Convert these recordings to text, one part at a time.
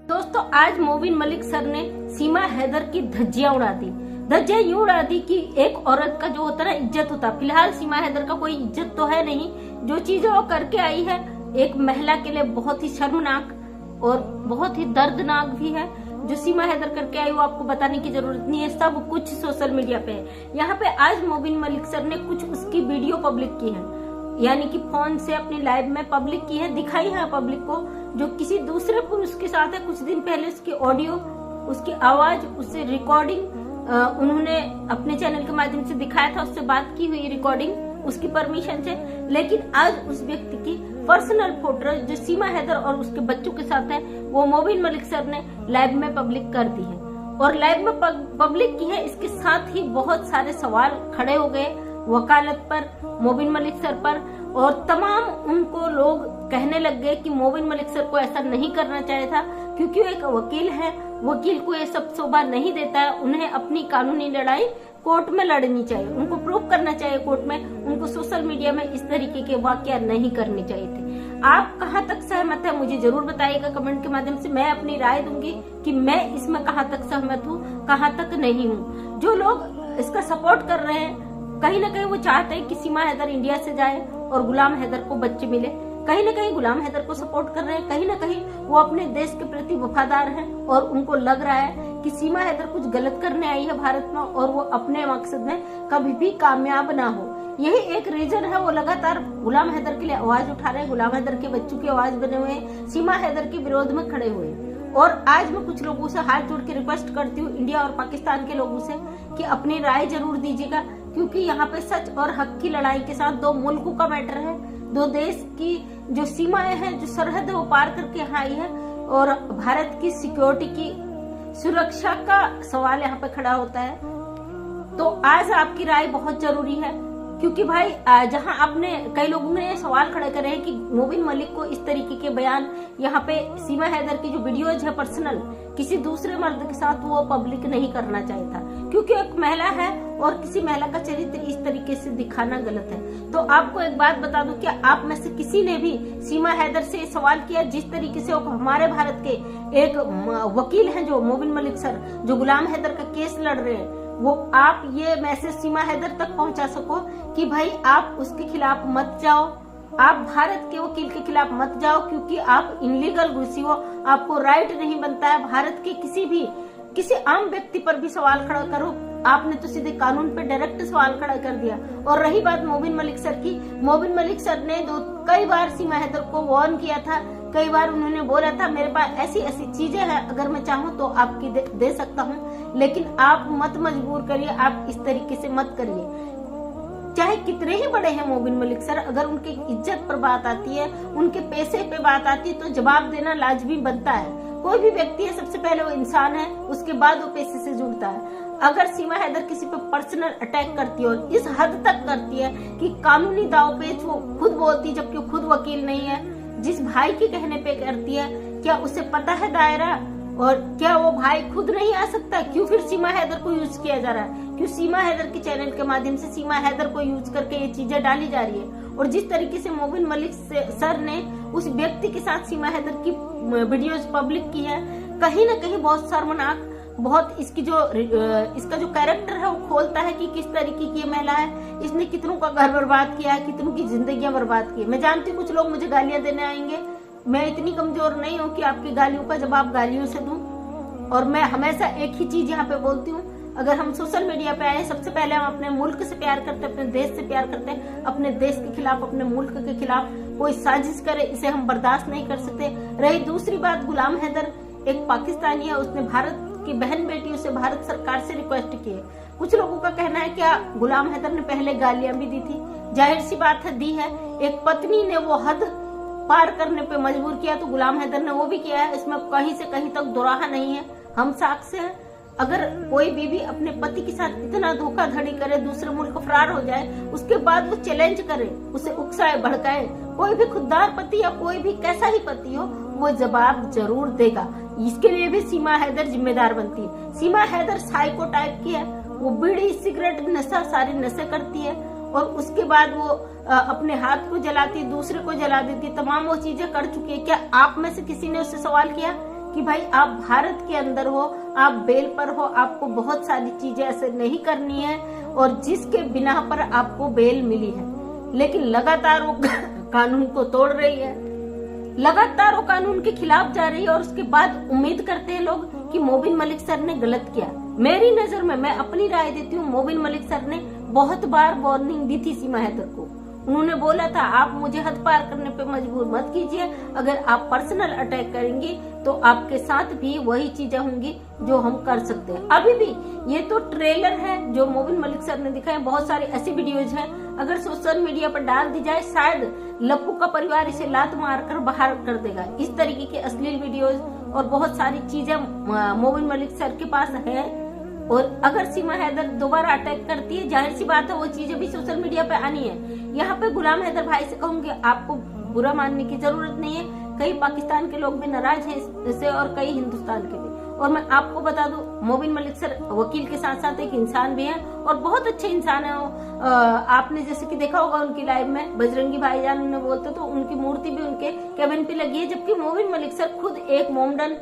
दोस्तों, आज मोबिन मलिक सर ने सीमा हैदर की धज्जियां उड़ा दी। धज्जियां यूं उड़ा दी कि एक औरत का जो होता है इज्जत होता। फिलहाल सीमा हैदर का कोई इज्जत तो है नहीं। जो चीजें वो करके आई है एक महिला के लिए बहुत ही शर्मनाक और बहुत ही दर्दनाक भी है। जो सीमा हैदर करके आई वो आपको बताने की जरूरत नहीं है, सब कुछ सोशल मीडिया पे है। यहाँ पे आज मोबिन मलिक सर ने कुछ उसकी वीडियो पब्लिक की है, यानी कि फोन से अपनी लाइव में पब्लिक की है, दिखाई है पब्लिक को, जो किसी दूसरे पुरुष के साथ है। कुछ दिन पहले उसकी ऑडियो, उसकी आवाज, उससे रिकॉर्डिंग उन्होंने अपने चैनल के माध्यम से दिखाया था, उससे बात की हुई रिकॉर्डिंग उसकी परमिशन से। लेकिन आज उस व्यक्ति की पर्सनल फोटो जो सीमा हैदर और उसके बच्चों के साथ है वो मोबिन मलिक सर ने लाइव में पब्लिक कर दी है और लाइव में पब्लिक की है। इसके साथ ही बहुत सारे सवाल खड़े हो गए वकालत पर, मोबिन मलिक सर पर, और तमाम उनको लोग कहने लग गए कि मोबिन मलिक सर को ऐसा नहीं करना चाहिए था, क्योंकि वो एक वकील है, वकील को ये सब शोभा नहीं देता है। उन्हें अपनी कानूनी लड़ाई कोर्ट में लड़नी चाहिए, उनको प्रूव करना चाहिए कोर्ट में। उनको सोशल मीडिया में इस तरीके के वाकया नहीं करने चाहिए थे। आप कहाँ तक सहमत है मुझे जरूर बताइएगा कमेंट के माध्यम से। मैं अपनी राय दूंगी कि मैं इसमें कहाँ तक सहमत हूँ, कहाँ तक नहीं हूँ। जो लोग इसका सपोर्ट कर रहे हैं, कहीं ना कहीं वो चाहते हैं कि सीमा हैदर इंडिया से जाए और गुलाम हैदर को बच्चे मिले। कहीं ना कहीं गुलाम हैदर को सपोर्ट कर रहे हैं, कहीं ना कहीं वो अपने देश के प्रति वफादार हैं और उनको लग रहा है कि सीमा हैदर कुछ गलत करने आई है भारत में और वो अपने मकसद में कभी भी कामयाब ना हो। यही एक रीजन है, वो लगातार गुलाम हैदर के लिए आवाज उठा रहे हैं, गुलाम हैदर के बच्चों की आवाज बने हुए हैं, सीमा हैदर के विरोध में खड़े हुए हैं। और आज मैं कुछ लोगों से हाथ जोड़ के रिक्वेस्ट करती हूँ, इंडिया और पाकिस्तान के लोगों से, कि अपनी राय जरूर दीजिएगा, क्योंकि यहाँ पे सच और हक की लड़ाई के साथ दो मुल्कों का मैटर है। दो देश की जो सीमाएं हैं, जो सरहद है वो पार करके यहाँ आई है और भारत की सिक्योरिटी की सुरक्षा का सवाल यहाँ पे खड़ा होता है। तो आज आपकी राय बहुत जरूरी है, क्योंकि भाई जहां आपने कई लोगों ने सवाल खड़े करे हैं कि मोबिन मलिक को इस तरीके के बयान, यहाँ पे सीमा हैदर की जो वीडियोज है पर्सनल किसी दूसरे मर्द के साथ, वो पब्लिक नहीं करना चाहिए था, क्योंकि एक महिला है और किसी महिला का चरित्र इस तरीके से दिखाना गलत है। तो आपको एक बात बता दूं, क्या आप में से किसी ने भी सीमा हैदर से सवाल किया? जिस तरीके से हमारे भारत के एक वकील हैं जो मोबिन मलिक सर, जो गुलाम हैदर का केस लड़ रहे हैं, वो आप ये मैसेज सीमा हैदर तक पहुंचा सको कि भाई आप उसके खिलाफ मत जाओ, आप भारत के वकील के खिलाफ मत जाओ, क्योंकि आप इनलीगल घुसी हो, आपको राइट नहीं बनता है भारत के किसी आम व्यक्ति पर भी सवाल खड़ा करो। आपने तो सीधे कानून पे डायरेक्ट सवाल खड़ा कर दिया। और रही बात मोबिन मलिक सर की, मोबिन मलिक सर ने कई बार सीमा हैदर को वार्न किया था, कई बार उन्होंने बोला था मेरे पास ऐसी ऐसी चीजें हैं, अगर मैं चाहूँ तो आपकी दे सकता हूँ, लेकिन आप मत मजबूर करिए, आप इस तरीके से मत करिए। चाहे कितने ही बड़े हैं मोबिन मलिक सर, अगर उनकी इज्जत पर बात आती है, उनके पैसे पे बात आती है, तो जवाब देना लाजमी बनता है। कोई भी व्यक्ति है, सबसे पहले वो इंसान है, उसके बाद वो पैसे से जुड़ता है। अगर सीमा हैदर किसी पे पर्सनल अटैक करती है और इस हद तक करती है कि कानूनी दांवपेच वो खुद बोलती है, जबकि वो खुद वकील नहीं है, जिस भाई के कहने पे करती है, क्या उसे पता है दायरा? और क्या वो भाई खुद नहीं आ सकता? क्यों फिर सीमा हैदर को यूज किया जा रहा है? क्यों सीमा हैदर के चैनल के माध्यम से सीमा हैदर को यूज करके ये चीजें डाली जा रही है? और जिस तरीके से मोबिन मलिक सर ने उस व्यक्ति के साथ सीमा हैदर की वीडियोज पब्लिक की है, कहीं ना कहीं बहुत शर्मनाक, बहुत इसका जो कैरेक्टर है वो खोलता है कि किस तरीके की ये महिला है। इसने कितनों का घर बर्बाद किया है, कितनों की जिंदगियां बर्बाद की है। मैं जानती हूँ कुछ लोग मुझे गालियां देने आएंगे, मैं इतनी कमजोर नहीं हूँ कि आपकी गालियों का जवाब गालियों से दूं। और मैं हमेशा एक ही चीज यहाँ पे बोलती हूँ, अगर हम सोशल मीडिया पे आए, सबसे पहले हम अपने मुल्क से प्यार करते हैं, अपने देश से प्यार करते हैं। अपने देश के खिलाफ, अपने मुल्क के खिलाफ कोई साजिश करे, इसे हम बर्दाश्त नहीं कर सकते। रही दूसरी बात, गुलाम हैदर एक पाकिस्तानी है, उसने भारत की बहन बेटियों से, भारत सरकार से रिक्वेस्ट की है। कुछ लोगों का कहना है क्या गुलाम हैदर ने पहले गालियां भी दी थी? जाहिर सी बात है दी है। एक पत्नी ने वो हद पार करने पे मजबूर किया तो गुलाम हैदर ने वो भी किया है, इसमें कहीं से कहीं तक दोराहा नहीं है, हम साक्ष्य हैं। अगर कोई बीवी अपने पति के साथ इतना धोखाधड़ी करे, दूसरे मुल्क फरार हो जाए, उसके बाद वो चैलेंज करे, उसे उकसाए, भड़काए, कोई भी खुददार पति या कोई भी कैसा ही पति हो, वो जवाब जरूर देगा। इसके लिए भी सीमा हैदर जिम्मेदार बनती है। सीमा हैदर साइको टाइप की है, वो बीड़ी, सिगरेट, नशा, सारे नशे करती है और उसके बाद वो अपने हाथ को जलाती, दूसरे को जला देती, तमाम वो चीजें कर चुकी है। क्या आप में से किसी ने उससे सवाल किया कि भाई आप भारत के अंदर हो, आप बेल पर हो, आपको बहुत सारी चीजें ऐसे नहीं करनी है और जिसके बिना पर आपको बेल मिली है, लेकिन लगातार वो कानून को तोड़ रही है, लगातार वो कानून के खिलाफ जा रही है और उसके बाद उम्मीद करते हैं लोग कि मोबिन मलिक सर ने गलत किया। मेरी नजर में, मैं अपनी राय देती हूँ, मोबिन मलिक सर ने बहुत बार वार्निंग दी थी सीमा हैदर को। उन्होंने बोला था आप मुझे हद पार करने पे मजबूर मत कीजिए, अगर आप पर्सनल अटैक करेंगी तो आपके साथ भी वही चीजें होंगी जो हम कर सकते हैं। अभी भी ये तो ट्रेलर है जो मोबिन मलिक सर ने दिखाए, बहुत सारी ऐसी वीडियोज हैं, अगर सोशल मीडिया पर डाल दी जाए शायद लप्पू का परिवार इसे लात मारकर बाहर कर देगा। इस तरीके की अश्लील वीडियोज और बहुत सारी चीजें मोबिन मलिक सर के पास है और अगर सीमा हैदर दोबारा अटैक करती है, जाहिर सी बात है वो चीजें भी सोशल मीडिया पे आनी है। यहाँ पे गुलाम हैदर भाई से कहूंगी आपको बुरा मानने की जरूरत नहीं है, कई पाकिस्तान के लोग भी नाराज हैं इससे और कई हिंदुस्तान के भी। और मैं आपको बता दूं, मोबिन मलिक सर वकील के साथ साथ एक इंसान भी है और बहुत अच्छे इंसान है वो। आपने जैसे कि देखा होगा उनकी लाइव में बजरंगी भाईजान उन्हें बोलते तो उनकी मूर्ति भी उनके केबिन पे लगी है, जबकि मोबिन मलिक सर खुद एक मोमडन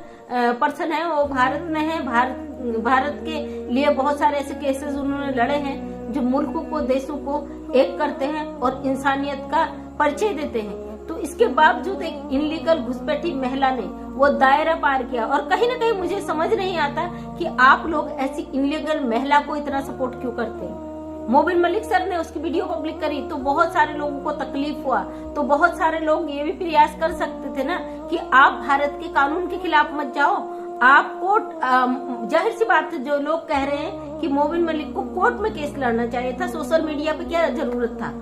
पर्सन है, वो भारत में है, भारत के लिए बहुत सारे ऐसे केसेस उन्होंने लड़े हैं जो मुल्कों को, देशों को एक करते हैं और इंसानियत का परिचय देते हैं। तो इसके बावजूद एक इनलीगल घुसपैठी महिला ने वो दायरा पार किया और कहीं ना कहीं मुझे समझ नहीं आता कि आप लोग ऐसी इनलीगल महिला को इतना सपोर्ट क्यों करते हैं। मोबिन मलिक सर ने उसकी वीडियो पब्लिक करी तो बहुत सारे लोगों को तकलीफ हुआ, तो बहुत सारे लोग ये भी प्रयास कर सकते थे ना कि आप भारत के कानून के खिलाफ मत जाओ। आप कोर्ट, जाहिर सी बात है जो लोग कह रहे हैं कि मोबिन मलिक को कोर्ट में केस लड़ना चाहिए था, सोशल मीडिया पे क्या जरूरत था।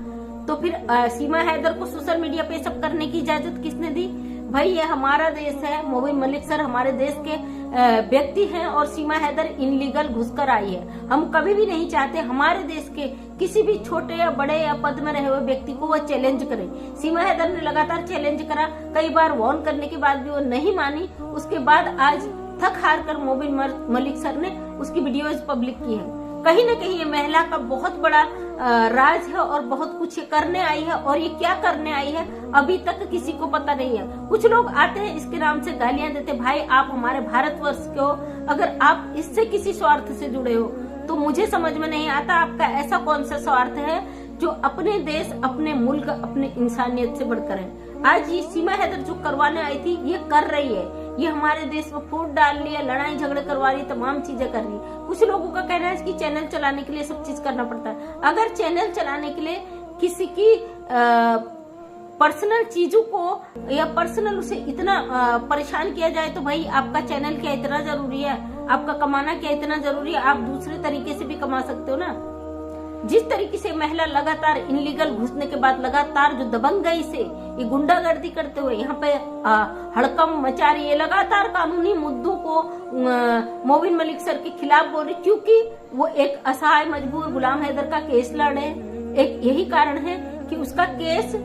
तो फिर सीमा हैदर को सोशल मीडिया पे सब करने की इजाजत किसने दी? भाई ये हमारा देश है, मोबिन मलिक सर हमारे देश के व्यक्ति हैं और सीमा हैदर इनलीगल घुसकर आई है। हम कभी भी नहीं चाहते हमारे देश के किसी भी छोटे या बड़े या पद में रहे हुए व्यक्ति को वो चैलेंज करे। सीमा हैदर ने लगातार चैलेंज करा, कई बार वार्न करने के बाद भी वो नहीं मानी। उसके बाद आज थक हार कर मोबिन मलिक सर ने उसकी वीडियोज पब्लिक की है। कहीं न कहीं ये महिला का बहुत बड़ा राज है और बहुत कुछ ये करने आई है और ये क्या करने आई है अभी तक किसी को पता नहीं है। कुछ लोग आते हैं इसके नाम से गालियां देते, भाई आप हमारे भारतवर्ष के हो, अगर आप इससे किसी स्वार्थ से जुड़े हो तो मुझे समझ में नहीं आता आपका ऐसा कौन सा स्वार्थ है जो अपने देश, अपने मुल्क, अपने इंसानियत से बढ़कर है। आज ये सीमा हैदर जो करवाने आई थी ये कर रही है, ये हमारे देश में फूट डाल रही है, लड़ाई झगड़े करवा रही है, तमाम चीजें कर रही है। कुछ लोगों का कहना है कि चैनल चलाने के लिए सब चीज करना पड़ता है। अगर चैनल चलाने के लिए किसी की पर्सनल चीजों को या पर्सनल उसे इतना परेशान किया जाए तो भाई आपका चैनल क्या इतना जरूरी है? आपका कमाना क्या इतना जरूरी है? आप दूसरे तरीके से भी कमा सकते हो ना। जिस तरीके से महिला लगातार इनलीगल घुसने के बाद लगातार जो दबंगई से ये गुंडागर्दी करते हुए यहाँ पे हड़कम मचा रही है, लगातार कानूनी मुद्दों को मोबिन मलिक सर के खिलाफ बोल रही, क्योंकि वो एक असहाय मजबूर गुलाम हैदर का केस लड़े। एक यही कारण है कि उसका केस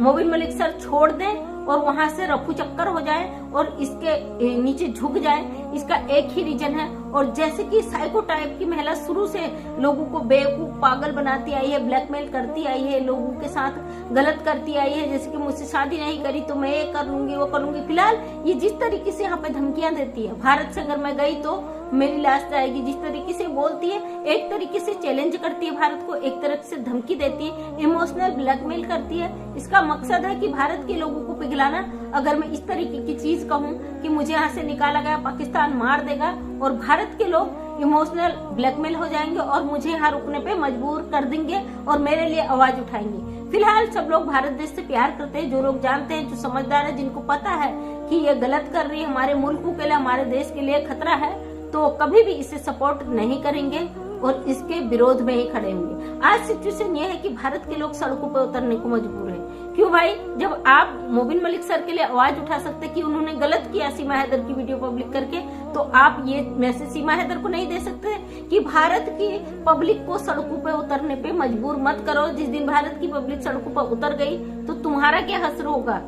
मोबिन मलिक सर छोड़ दें और वहां से रफू चक्कर हो जाए और इसके नीचे झुक जाए, इसका एक ही रीजन है। और जैसे कि साइको टाइप की महिला शुरू से लोगों को बेवकूफ पागल बनाती आई है, ब्लैकमेल करती आई है, लोगों के साथ गलत करती आई है, जैसे कि मुझसे शादी नहीं करी तो मैं ये कर लूंगी वो कर लूंगी। फिलहाल ये जिस तरीके से यहाँ पे धमकियां देती है, भारत से अगर मैं गई तो मेरी लाश जाएगी, जिस तरीके से बोलती है, एक तरीके से चैलेंज करती है भारत को, एक तरफ से धमकी देती है, इमोशनल ब्लैकमेल करती है। इसका मकसद है कि भारत के लोगों को पिघलाना। अगर मैं इस तरीके की चीज कहूँ कि मुझे यहाँ से निकाला गया, पाकिस्तान मार देगा, और भारत के लोग इमोशनल ब्लैकमेल हो जाएंगे और मुझे यहाँ रुकने पे मजबूर कर देंगे और मेरे लिए आवाज उठाएंगे। फिलहाल सब लोग भारत देश से प्यार करते हैं, जो लोग जानते हैं, जो समझदार है, जिनको पता है कि ये गलत कर रही है, हमारे मुल्कों के लिए, हमारे देश के लिए खतरा है, तो कभी भी इसे सपोर्ट नहीं करेंगे और इसके विरोध में ही खड़े होंगे। आज सिचुएशन ये है कि भारत के लोग सड़कों पर उतरने को मजबूर है। क्यों भाई? जब आप मोबिन मलिक सर के लिए आवाज उठा सकते कि उन्होंने गलत किया सीमा हैदर की वीडियो पब्लिक करके, तो आप ये मैसेज सीमा हैदर को नहीं दे सकते कि भारत की पब्लिक को सड़कों पे उतरने पे मजबूर मत करो। जिस दिन भारत की पब्लिक सड़कों पर उतर गई तो तुम्हारा क्या हश्र होगा?